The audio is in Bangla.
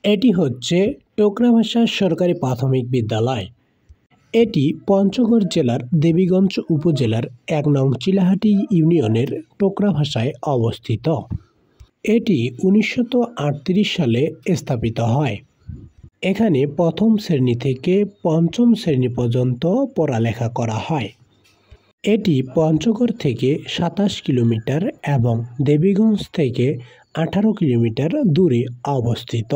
এটি হচ্ছে টোকরাভাষা সরকারি প্রাথমিক বিদ্যালয়। এটি পঞ্চগড় জেলার দেবীগঞ্জ উপজেলার ১ নং চিলাহাটি ইউনিয়নের টোকরাভাষায় অবস্থিত। এটি ১৯৩৮ সালে স্থাপিত হয়। এখানে প্রথম শ্রেণী থেকে পঞ্চম শ্রেণী পর্যন্ত পড়ালেখা করা হয়। এটি পঞ্চগড় থেকে ২৭ কিলোমিটার এবং দেবীগঞ্জ থেকে ১৮ কিলোমিটার দূরে অবস্থিত।